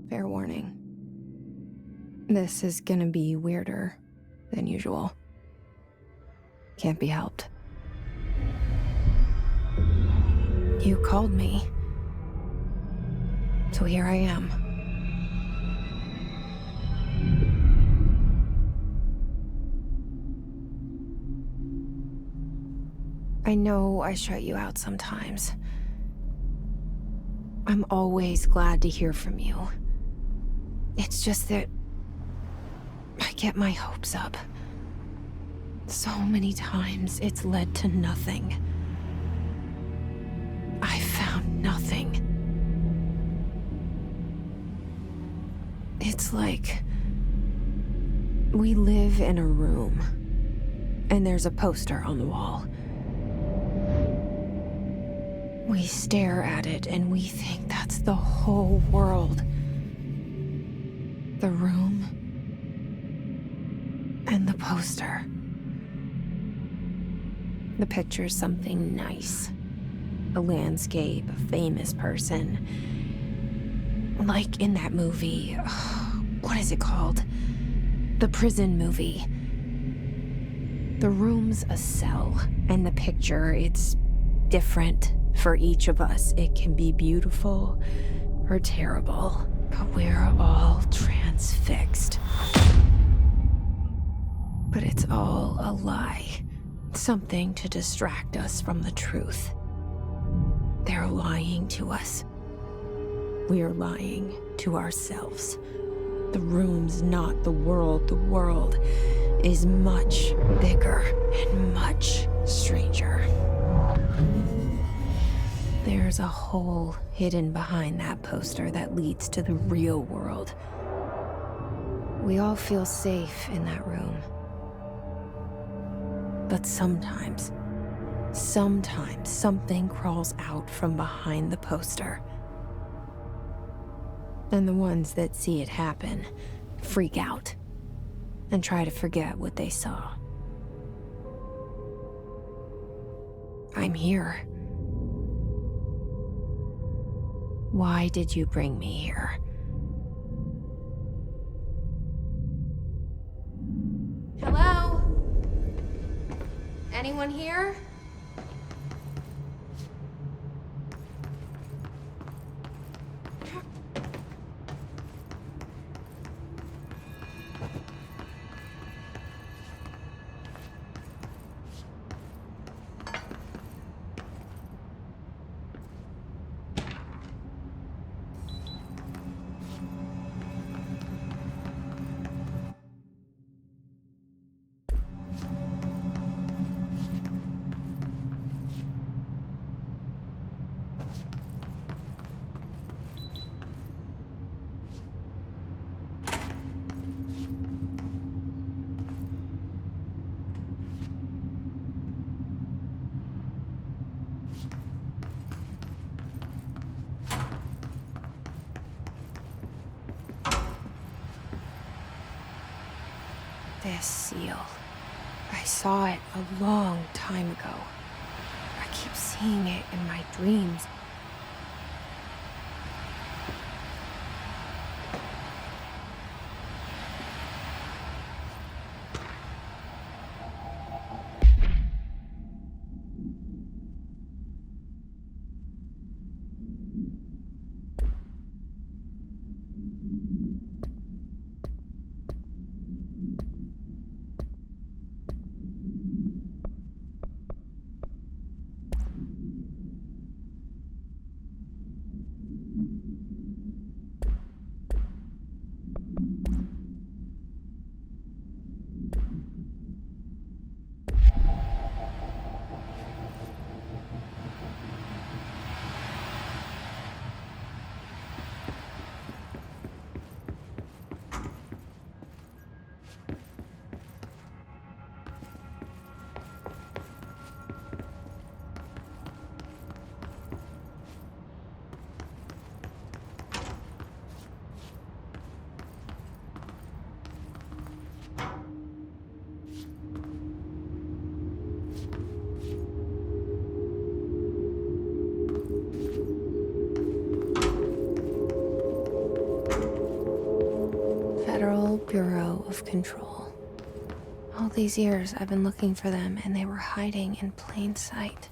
Fair warning. This is gonna be weirder than usual. Can't be helped. You called me. So here I am. I know I shut you out sometimes. I'm always glad to hear from you. It's just that I get my hopes up. So many times it's led to nothing. I found nothing. It's like we live in a room, and there's a poster on the wall. We stare at it and we think that's the whole world. The room and the poster. The picture's something nice. A landscape, a famous person. Like in that movie, what is it called? The prison movie. The room's a cell, and the picture, it's different for each of us. It can be beautiful or terrible, but we're all transfixed. But it's all a lie. Something to distract us from the truth. They're lying to us. We're lying to ourselves. The room's not the world. The world is much bigger and much stranger. There's a hole hidden behind that poster that leads to the real world. We all feel safe in that room. But sometimes something crawls out from behind the poster. And the ones that see it happen freak out and try to forget what they saw. I'm here. Why did you bring me here? Hello? Anyone here? This seal. I saw it a long time ago. I keep seeing it in my dreams. of control. All these years I've been looking for them, and they were hiding in plain sight.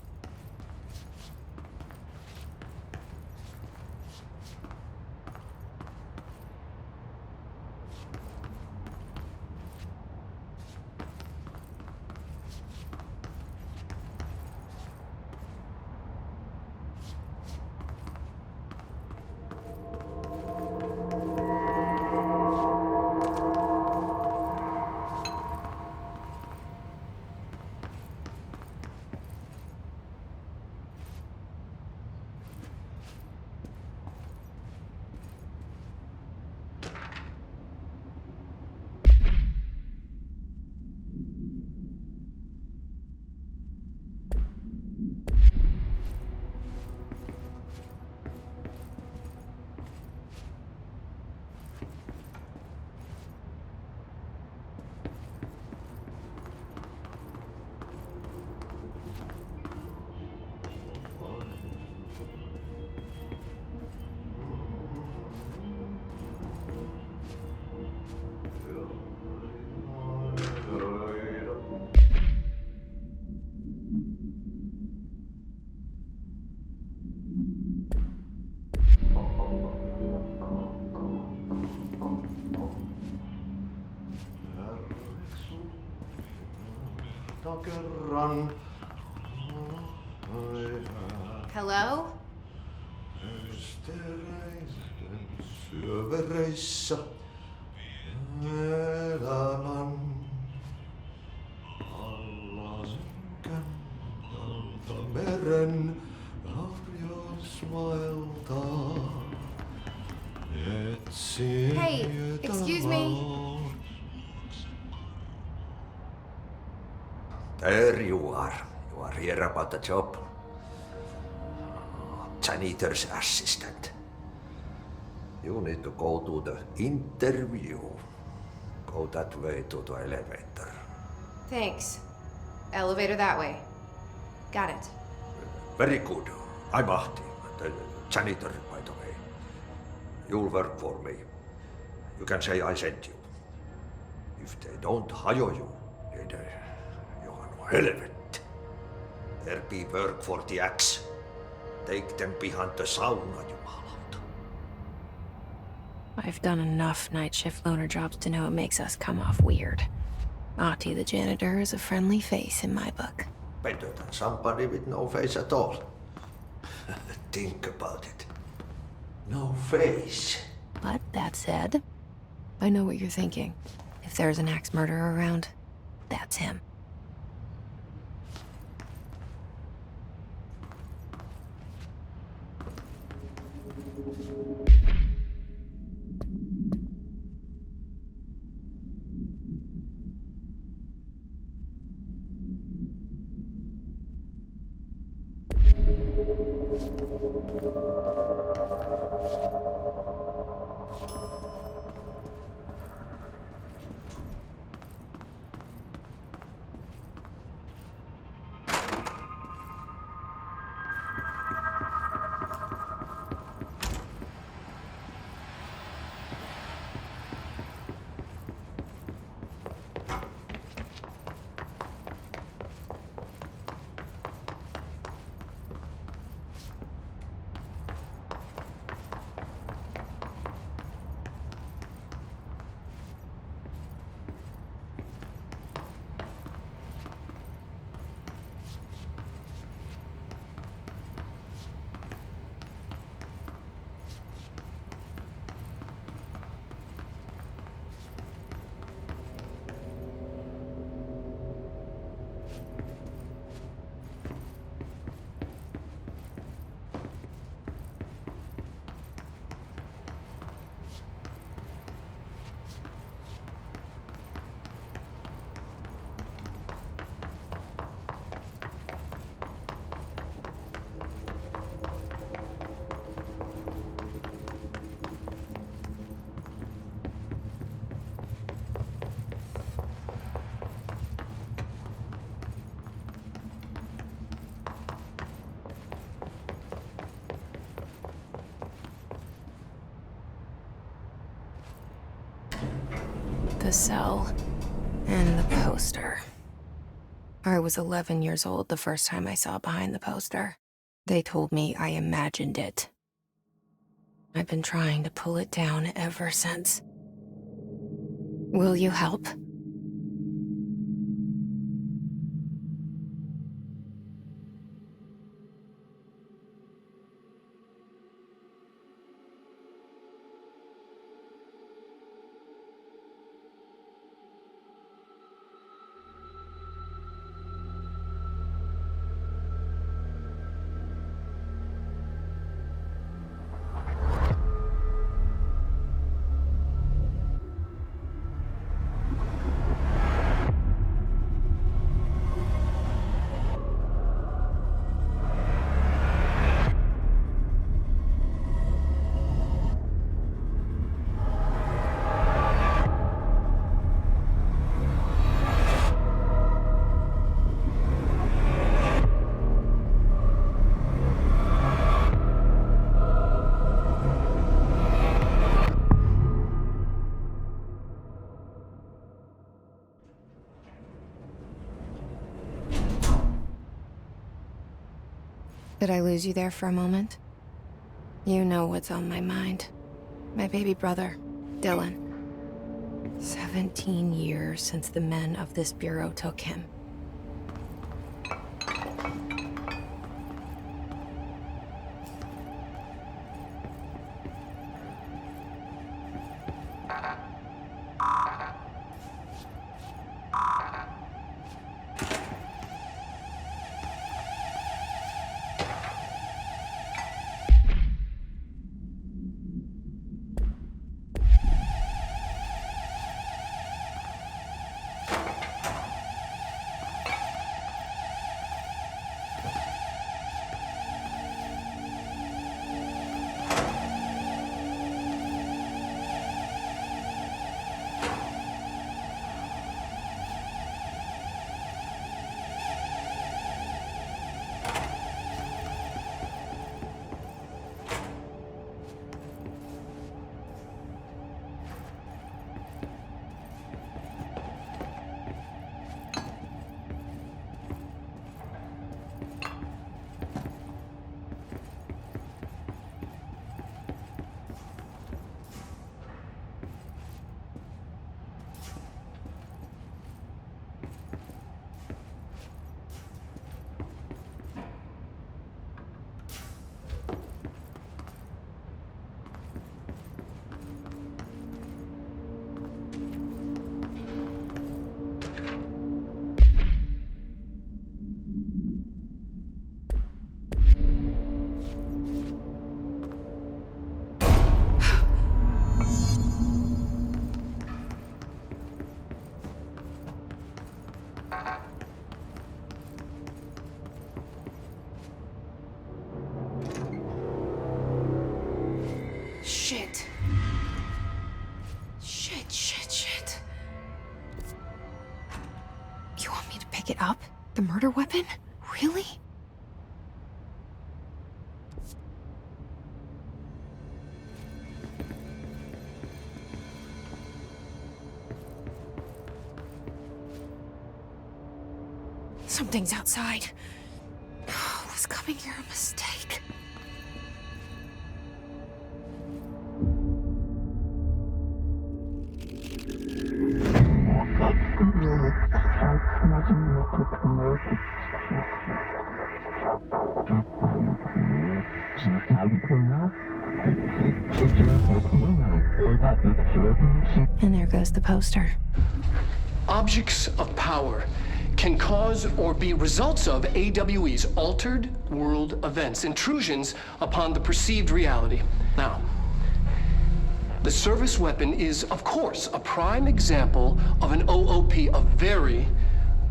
Hello? Syövereissä elämän alla synkän meren harjasmailta etsin. Hey, excuse me. There you are. You are here about the job. Janitor's assistant. You need to go to the interview. Go that way to the elevator. Thanks. Elevator that way. Got it. Very good. I'm Ahti, the janitor, by the way. You'll work for me. You can say I sent you. If they don't hire you, then you're no helvet. There be work for the axe. Take them behind the sauna, jumalauta. I've done enough night shift loner jobs to know it makes us come off weird. Ahti the janitor is a friendly face in my book. Better than somebody with no face at all. Think about it. No face. But that said, I know what you're thinking. If there's an axe murderer around, that's him. The cell. And the poster. I was 11 years old the first time I saw behind the poster. They told me I imagined it. I've been trying to pull it down ever since. Will you help? Did I lose you there for a moment? You know what's on my mind. My baby brother, Dylan. 17 years since the men of this bureau took him. Shit. Shit. You want me to pick it up? The murder weapon? Really? Something's outside. Was coming here a mistake? And there goes the poster. Objects of power can cause or be results of AWE's altered world events, intrusions upon the perceived reality. Now, the service weapon is, of course, a prime example of an OOP, a very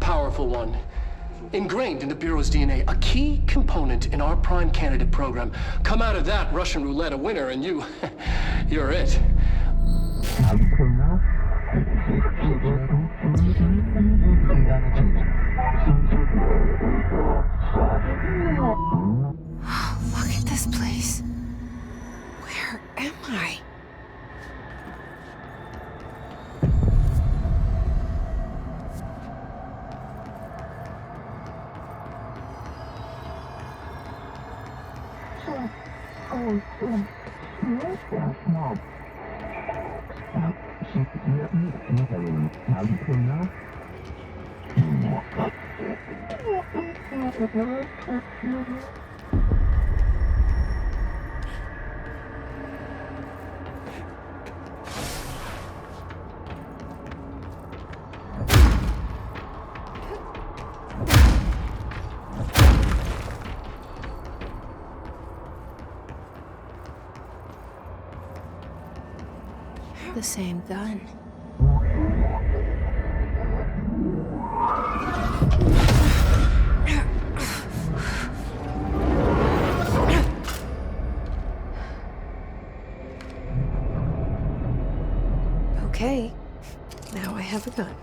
powerful one, ingrained in the Bureau's DNA, a key component in our prime candidate program. Come out of that Russian roulette a winner, and you're it. Look at this place. Where am I? The same gun. Okay, now I have a gun.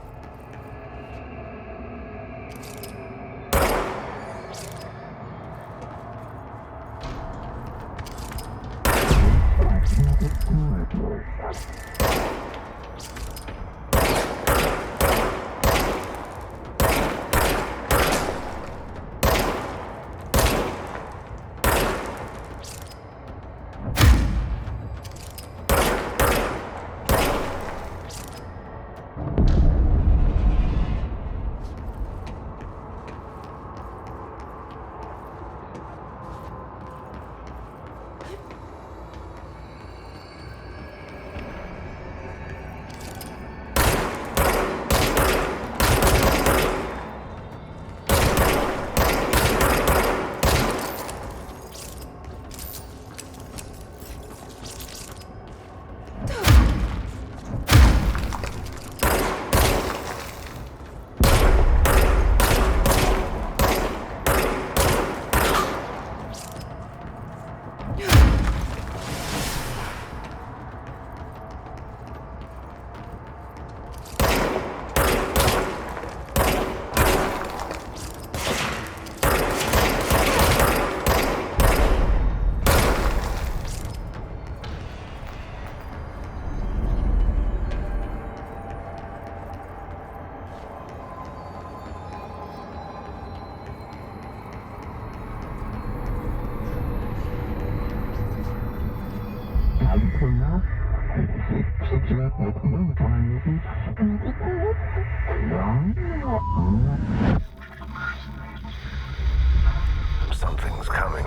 Something's coming.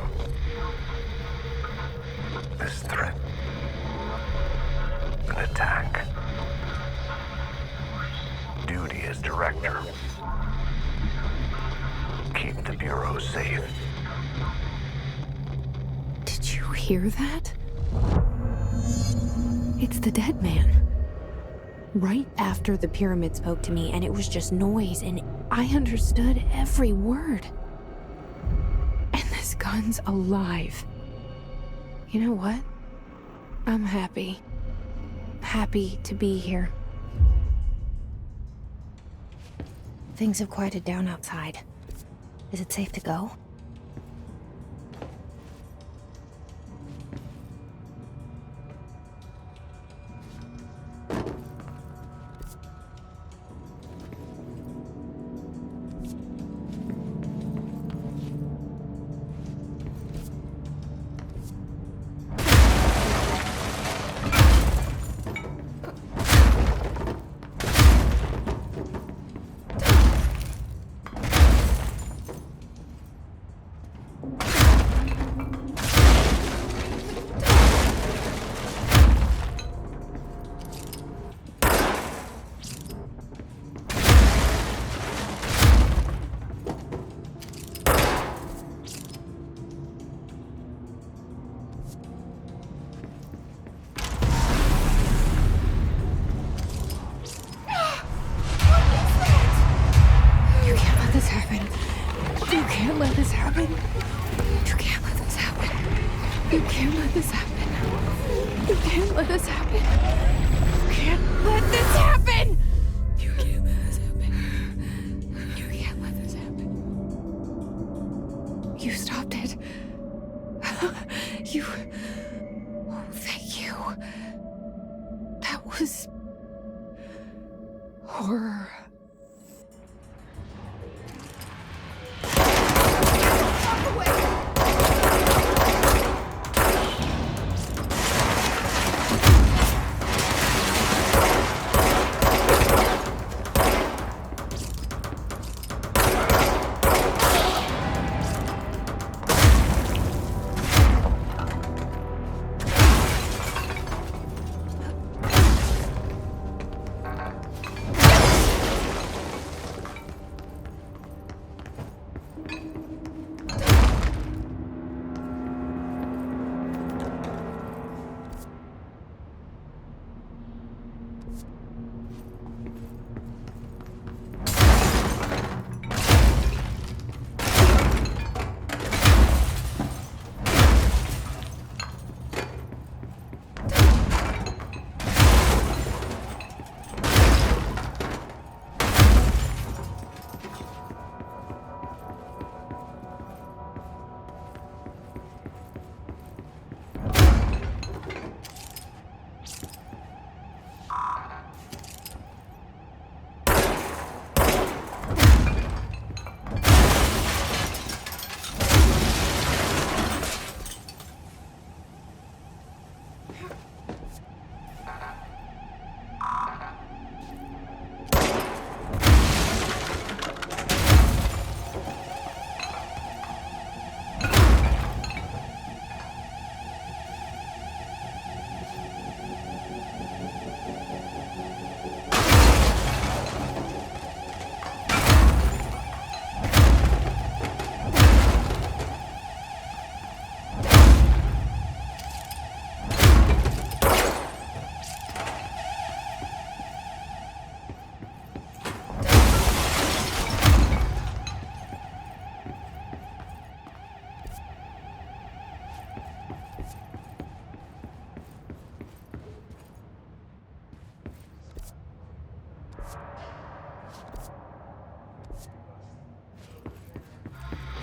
This threat. An attack. Duty as director. Keep the Bureau safe. Did you hear that? It's the dead man. Right after the pyramid spoke to me, and it was just noise, and I understood every word. And this gun's alive. You know what? I'm happy. Happy to be here. Things have quieted down outside. Is it safe to go? can't let this happen. You can't let this happen. You can't let this happen. You can't let this happen. You can't let this happen. You can't let this happen. You can't let this happen. You stopped it. You... Oh, thank you. That was... horror.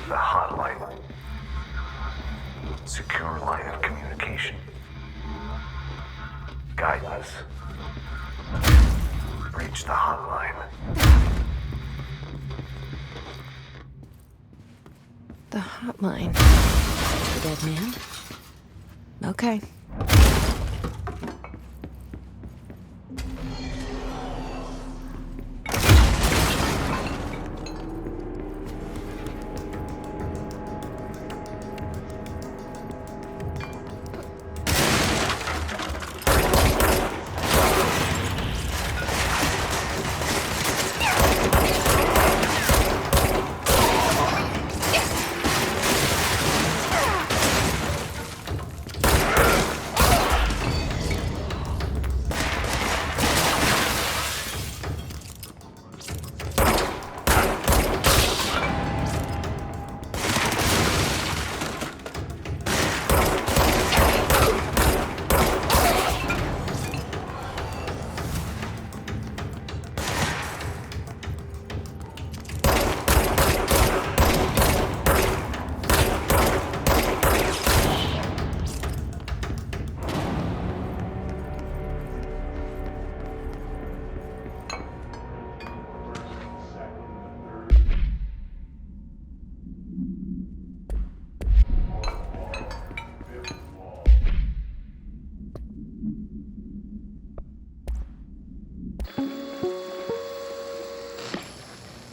The hotline. Secure line of communication. Guidance. Reach the hotline. The hotline. The dead man? Okay.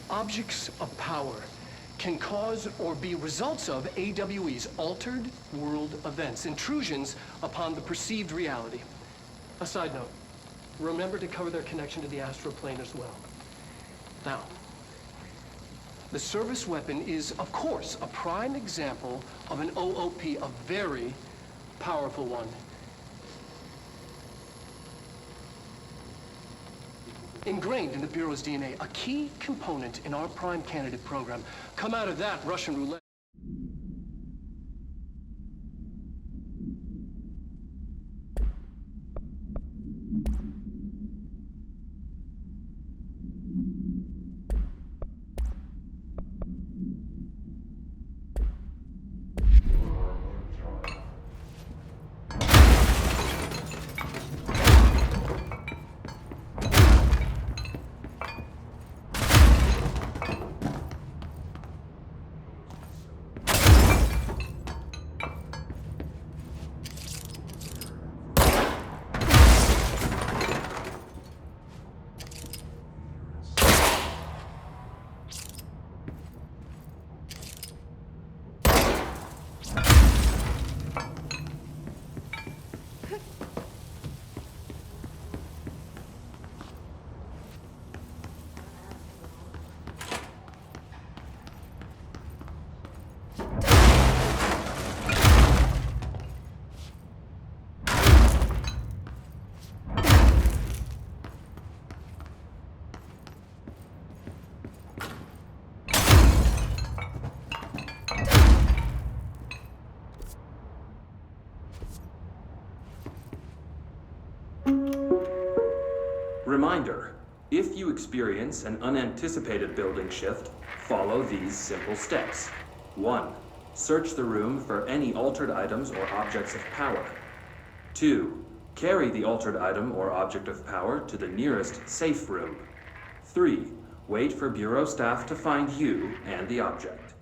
Objects of power can cause or be results of AWE's altered world events, intrusions upon the perceived reality. A side note, remember to cover their connection to the astral plane as well. Now, the service weapon is, of course, a prime example of an OOP, a very powerful one. Ingrained in the Bureau's DNA, a key component in our prime candidate program. Come out of that Russian roulette. Reminder, if you experience an unanticipated building shift, follow these simple steps. 1. Search the room for any altered items or objects of power. 2. Carry the altered item or object of power to the nearest safe room. 3. Wait for Bureau staff to find you and the object.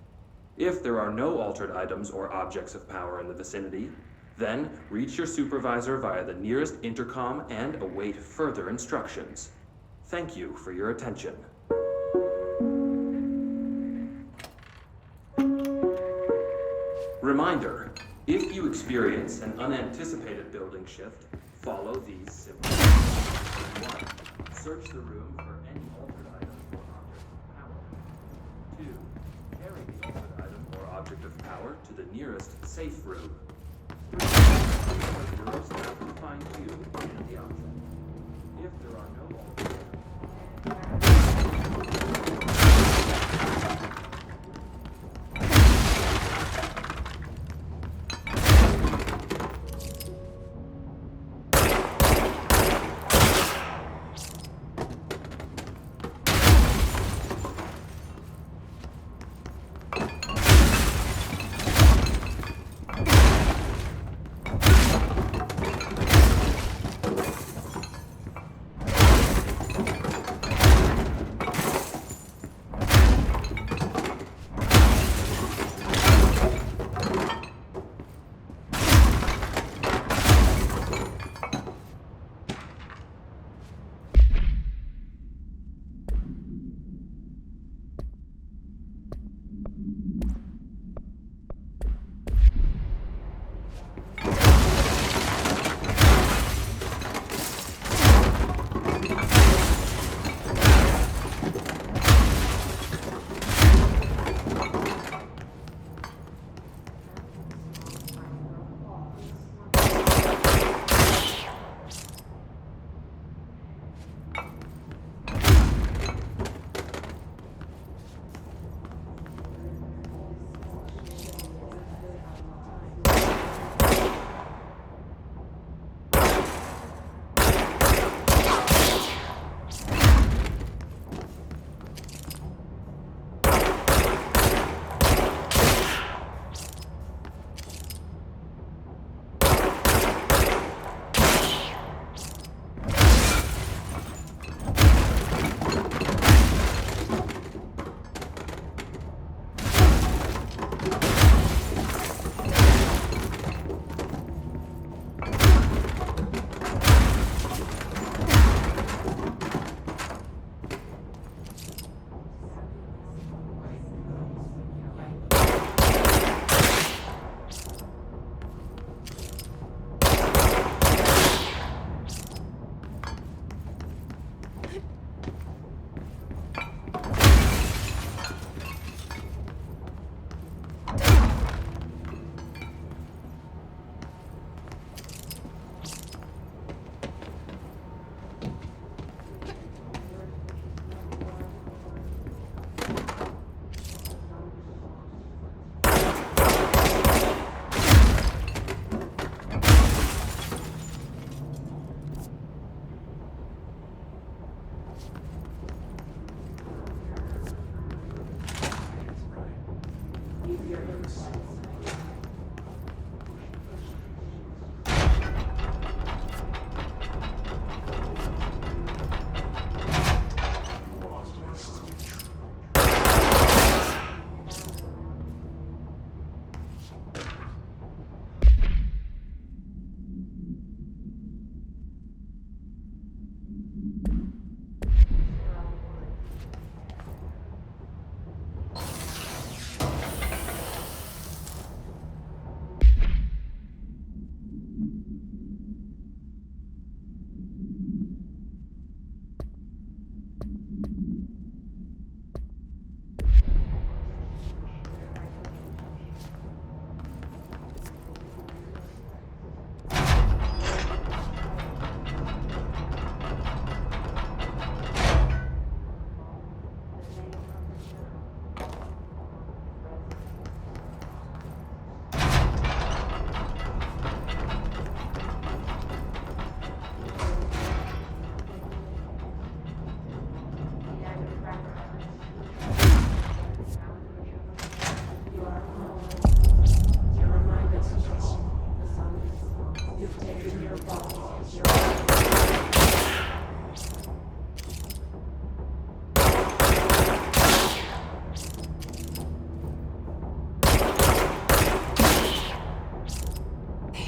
If there are no altered items or objects of power in the vicinity, Then, reach your supervisor via the nearest intercom and await further instructions. Thank you for your attention. Reminder, if you experience an unanticipated building shift, follow these simple steps. 1. Search the room for any altered item or object of power. 2. Carry the altered item or object of power to the nearest safe room. 3. Your staff will find you and the object. If there are no altered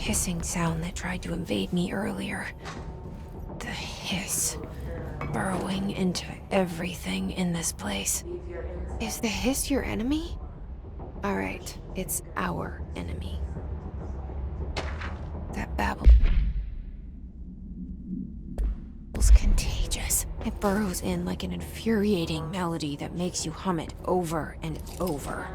Is hissing sound that tried to invade me earlier. The hiss. Burrowing into everything in this place. Is the hiss your enemy? Alright, it's our enemy. That babble is contagious. It burrows in like an infuriating melody that makes you hum it over and over.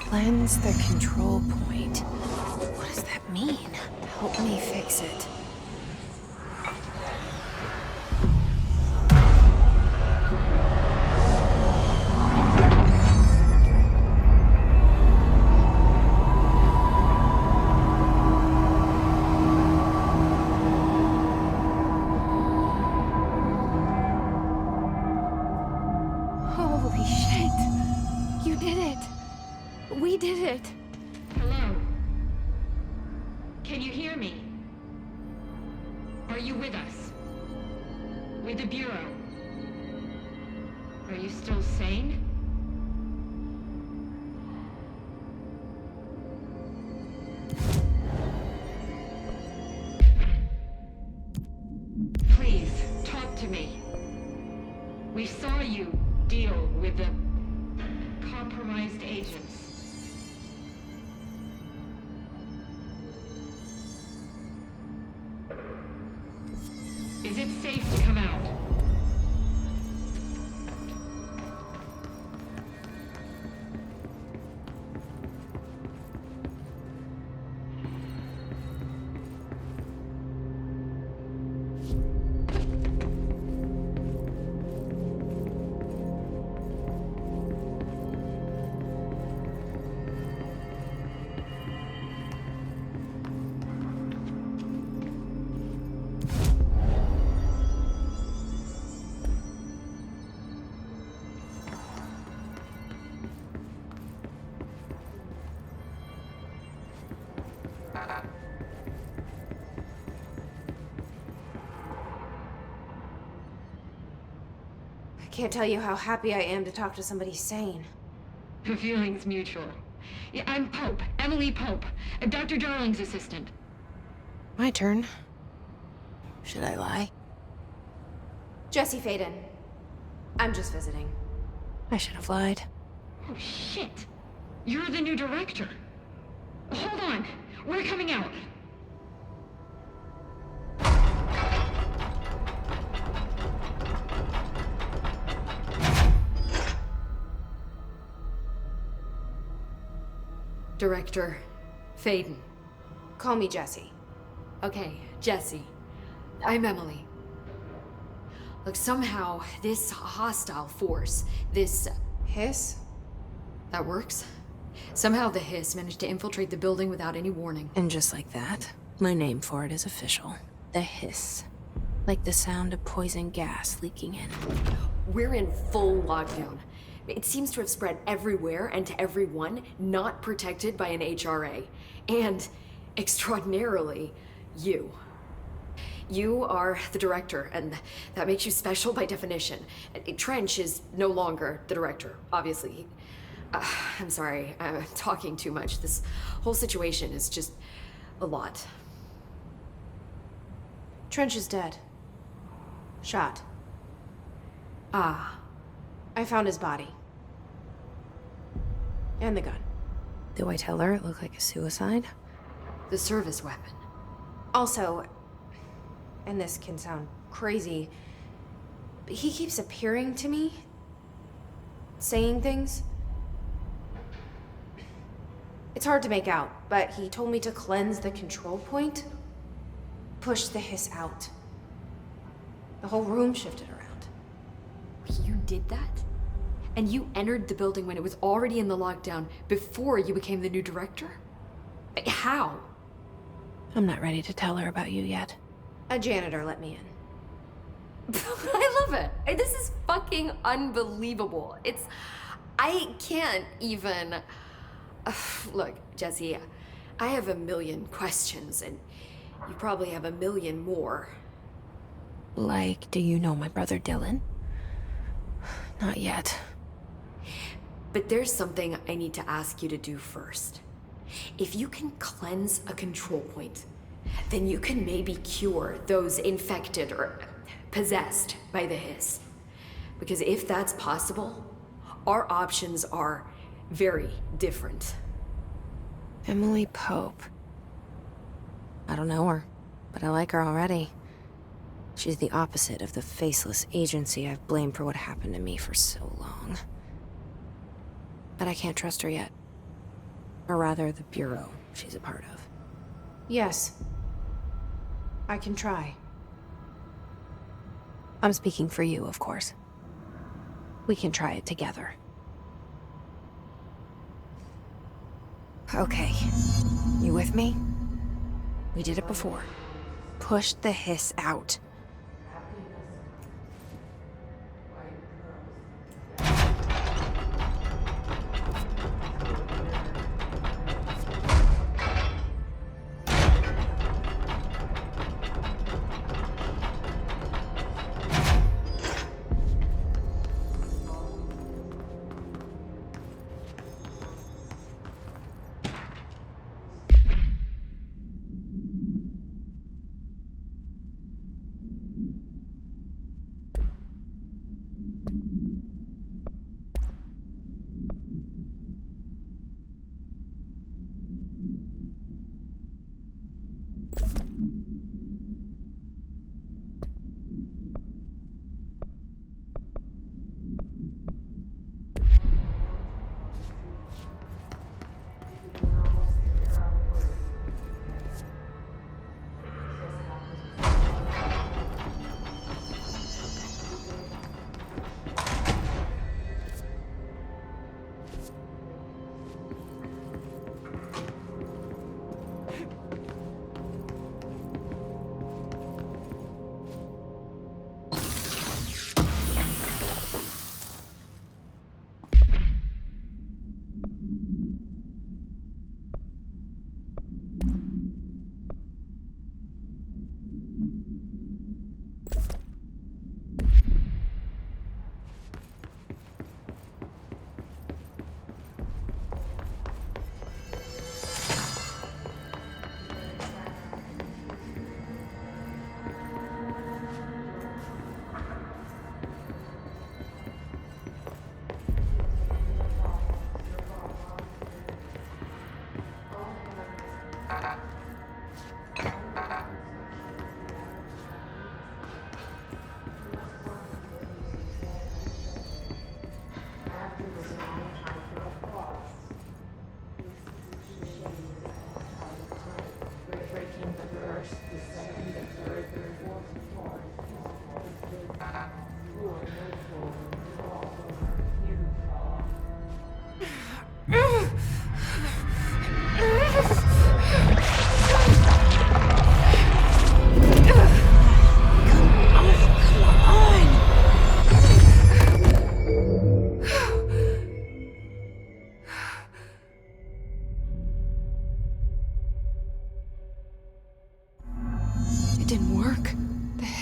Cleanse the control point. What does that mean? Help me fix it. Holy shit! You did it! We did it! Hello? Can you hear me? Are you with us? With the Bureau? Are you still sane? Please, talk to me. We saw you deal with the compromised agents. Is it safe to come out? can't tell you how happy I am to talk to somebody sane. The feeling's mutual. Yeah, I'm Pope, Emily Pope, Dr. Darling's assistant. My turn. Should I lie? Jesse Faden. I'm just visiting. I should have lied. Oh, shit. You're the new director. Hold on. We're coming out. Director Faden. Call me Jesse. Okay, Jesse. I'm Emily. Look, somehow this hostile force, this... Hiss? that works? Somehow the Hiss managed to infiltrate the building without any warning. And just like that, my name for it is official. The Hiss. Like the sound of poison gas leaking in. We're in full lockdown. It seems to have spread everywhere and to everyone not protected by an HRA. And, extraordinarily, you. You are the director, and that makes you special by definition. Trench is no longer the director, obviously. I'm sorry, I'm talking too much. This whole situation is just a lot. Trench is dead. Shot. Ah. I found his body. And the gun. Do I tell her it looked like a suicide? The service weapon. Also, and this can sound crazy, but he keeps appearing to me, saying things. It's hard to make out, but he told me to cleanse the control point, push the Hiss out. The whole room shifted around. You did that? And you entered the building when it was already in the lockdown before you became the new director? How? I'm not ready to tell her about you yet. A janitor let me in. I love it. This is fucking unbelievable. I can't even... Look, Jesse, I have a million questions, and you probably have a million more. Like, do you know my brother Dylan? Not yet. But there's something I need to ask you to do first. If you can cleanse a control point, then you can maybe cure those infected or possessed by the Hiss. Because if that's possible, our options are very different. Emily Pope. I don't know her, but I like her already. She's the opposite of the faceless agency I've blamed for what happened to me for so long. But I can't trust her yet. Or rather, the Bureau she's a part of. Yes. I can try. I'm speaking for you, of course. We can try it together. Okay. You with me? We did it before. Push the Hiss out.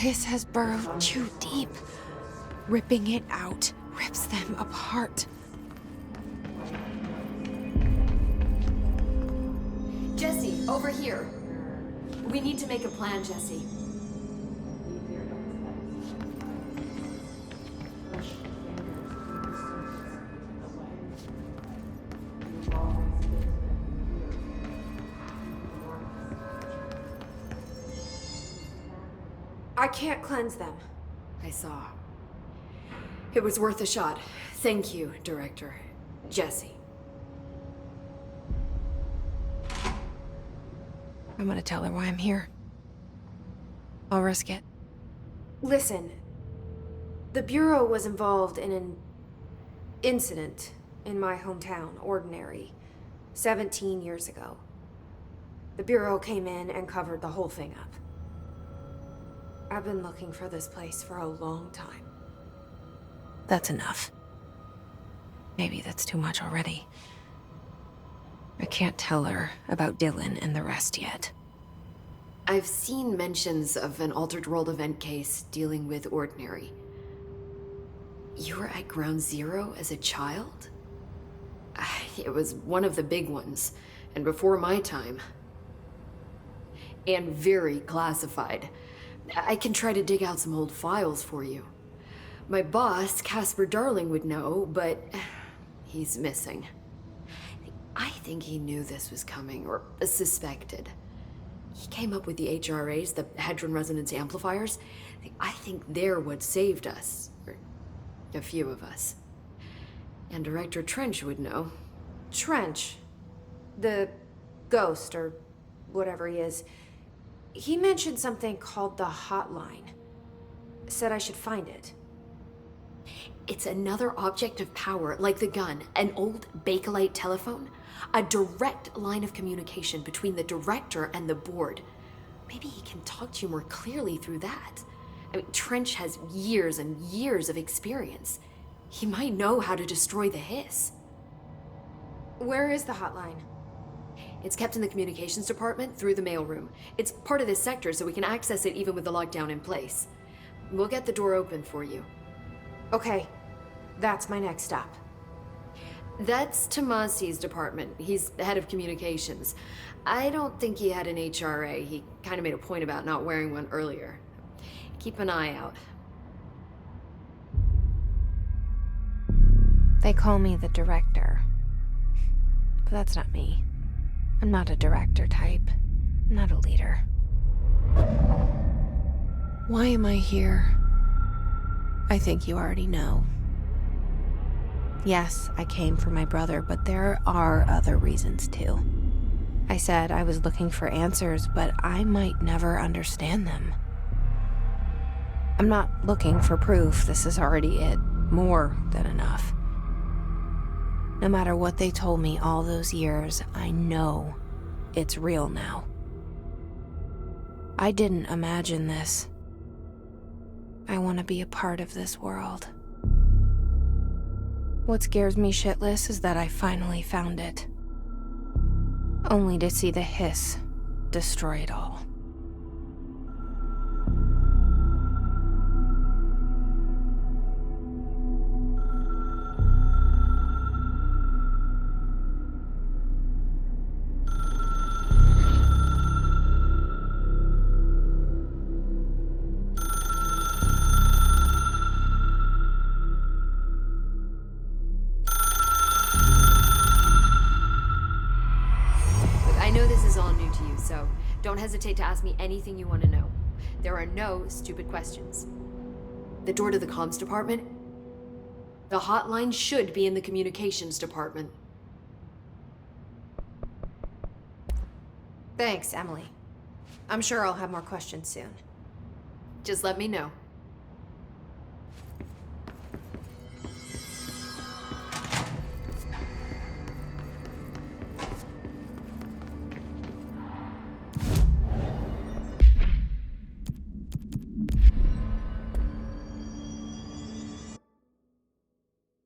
hiss has burrowed too deep. Ripping it out rips them apart. Jesse, over here. We need to make a plan, Jesse. I can't cleanse them. I saw. It was worth a shot. Thank you, Director. Jesse. I'm gonna tell her why I'm here. I'll risk it. Listen, the Bureau was involved in an incident in my hometown, Ordinary, 17 years ago. The Bureau came in and covered the whole thing up. I've been looking for this place for a long time. That's enough. Maybe that's too much already. I can't tell her about Dylan and the rest yet. I've seen mentions of an Altered World event case dealing with Ordinary. You were at Ground Zero as a child? It was one of the big ones, and before my time. And very classified. I can try to dig out some old files for you. My boss, Casper Darling, would know, but he's missing. I think he knew this was coming, or suspected. He came up with the HRAs, the Hadron Resonance Amplifiers. I think they're what saved us, or a few of us. And Director Trench would know. Trench, the ghost, or whatever he is, he mentioned something called the Hotline. Said I should find it. It's another object of power, like the gun, an old Bakelite telephone, a direct line of communication between the director and the board. Maybe he can talk to you more clearly through that. I mean, Trench has years and years of experience. He might know how to destroy the hiss. Where is the hotline? It's kept in the communications department through the mailroom. It's part of this sector, so we can access it even with the lockdown in place. We'll get the door open for you. Okay, that's my next stop. That's Tomasi's department. He's the head of communications. I don't think he had an HRA. He kind of made a point about not wearing one earlier. Keep an eye out. They call me the director. But that's not me. I'm not a director type. I'm not a leader. Why am I here? I think you already know. Yes, I came for my brother, but there are other reasons too. I said I was looking for answers, but I might never understand them. I'm not looking for proof. This is already it. More than enough. No matter what they told me all those years, I know it's real now. I didn't imagine this. I want to be a part of this world. What scares me shitless is that I finally found it. Only to see the hiss destroy it all. So don't hesitate to ask me anything you want to know. There are no stupid questions. The door to the comms department? The hotline should be in the communications department. Thanks, Emily. I'm sure I'll have more questions soon. Just let me know.